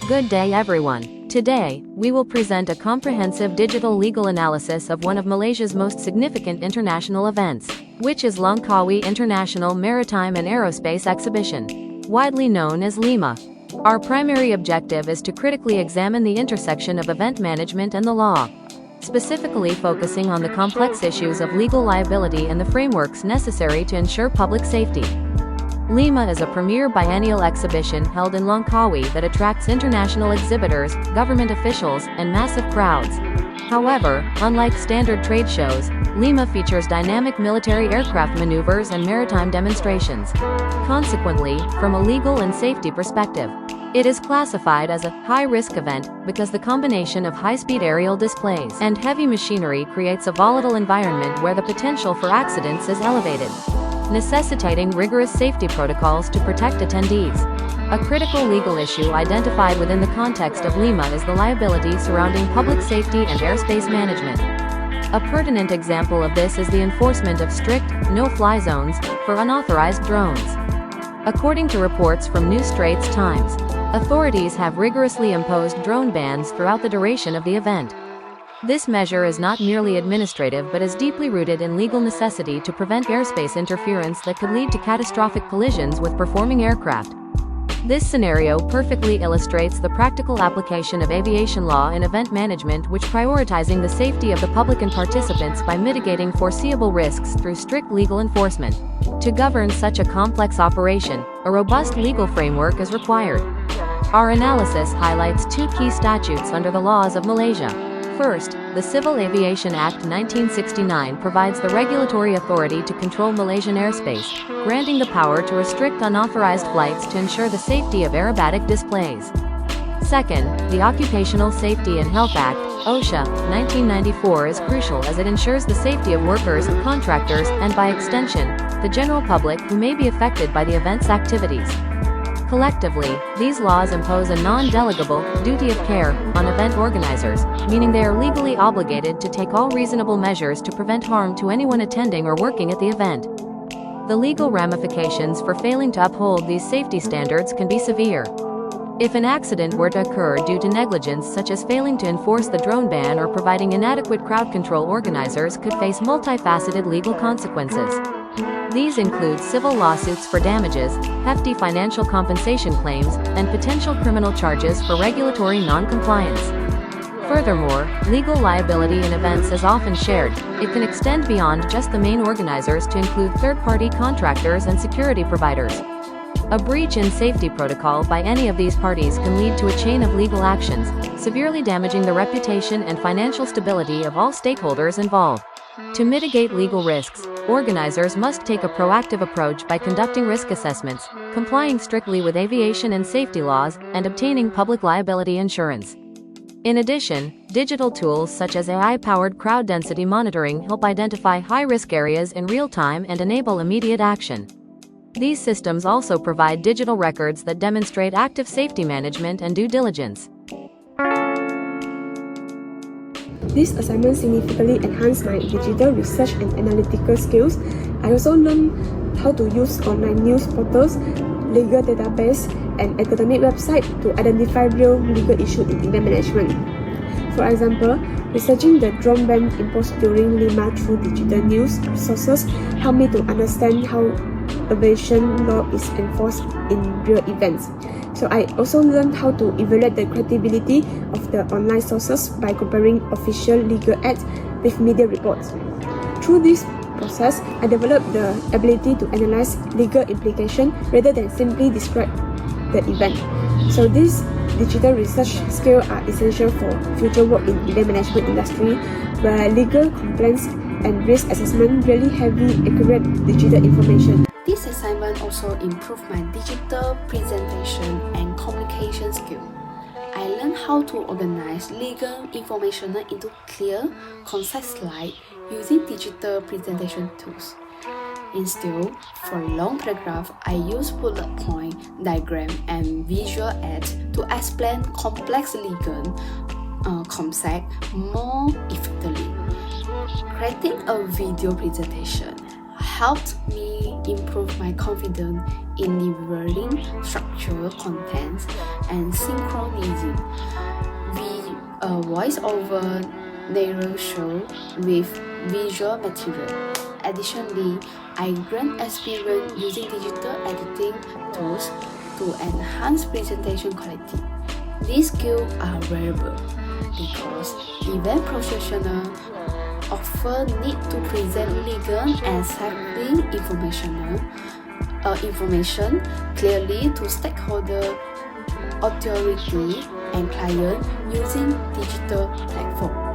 Good day everyone. Today, we will present a comprehensive digital legal analysis of one of Malaysia's most significant international events, which is Langkawi International Maritime and Aerospace Exhibition, widely known as LIMA. Our primary objective is to critically examine the intersection of event management and the law, specifically focusing on the complex issues of legal liability and the frameworks necessary to ensure public safety. LIMA is a premier biennial exhibition held in Langkawi that attracts international exhibitors, government officials, and massive crowds. However, unlike standard trade shows, LIMA features dynamic military aircraft maneuvers and maritime demonstrations. Consequently, from a legal and safety perspective, it is classified as a high-risk event because the combination of high-speed aerial displays and heavy machinery creates a volatile environment where the potential for accidents is elevated, necessitating rigorous safety protocols to protect attendees. A critical legal issue identified within the context of LIMA is the liability surrounding public safety and airspace management. A pertinent example of this is the enforcement of strict, no-fly zones for unauthorized drones. According to reports from New Straits Times, authorities have rigorously imposed drone bans throughout the duration of the event. This measure is not merely administrative but is deeply rooted in legal necessity to prevent airspace interference that could lead to catastrophic collisions with performing aircraft. This scenario perfectly illustrates the practical application of aviation law in event management, which prioritizing the safety of the public and participants by mitigating foreseeable risks through strict legal enforcement. To govern such a complex operation, a robust legal framework is required. Our analysis highlights two key statutes under the laws of Malaysia. First, the Civil Aviation Act 1969 provides the regulatory authority to control Malaysian airspace, granting the power to restrict unauthorized flights to ensure the safety of aerobatic displays. Second, the Occupational Safety and Health Act, OSHA, 1994 is crucial as it ensures the safety of workers, contractors, and by extension, the general public who may be affected by the event's activities. Collectively, these laws impose a non-delegable duty of care on event organizers, meaning they are legally obligated to take all reasonable measures to prevent harm to anyone attending or working at the event. The legal ramifications for failing to uphold these safety standards can be severe. If an accident were to occur due to negligence such as failing to enforce the drone ban or providing inadequate crowd control, organizers could face multifaceted legal consequences. These include civil lawsuits for damages, hefty financial compensation claims, and potential criminal charges for regulatory non-compliance. Furthermore, legal liability in events is often shared. It can extend beyond just the main organizers to include third-party contractors and security providers. A breach in safety protocol by any of these parties can lead to a chain of legal actions, severely damaging the reputation and financial stability of all stakeholders involved. To mitigate legal risks, organizers must take a proactive approach by conducting risk assessments, complying strictly with aviation and safety laws, and obtaining public liability insurance. In addition, digital tools such as AI-powered crowd density monitoring help identify high-risk areas in real time and enable immediate action. These systems also provide digital records that demonstrate active safety management and due diligence. This assignment significantly enhanced my digital research and analytical skills. I also learned how to use online news portals, legal database, and academic websites to identify real legal issues in event management. For example, researching the drone ban imposed during LIMA through digital news sources helped me to understand how aviation law is enforced in real events. So I also learned how to evaluate the credibility of the online sources by comparing official legal ads with media reports. Through this process, I developed the ability to analyze legal implications rather than simply describe the event. So these digital research skills are essential for future work in event management industry, where legal complaints and risk assessment really heavy, accurate digital information. This assignment also improved my digital presentation and communication skill. I learned how to organize legal information into clear, concise slides using digital presentation tools. Instead, for long paragraphs, I use bullet point, diagram, and visual aids to explain complex legal concepts more effectively. Creating a video presentation helped me improve my confidence in delivering structured visual contents and synchronism. We voice over narrow show with visual material. Additionally, I gained experience using digital editing tools to enhance presentation quality. These skills are valuable because event professionals often need to present legal and safety information clearly to stakeholder, authority, and client using digital platform.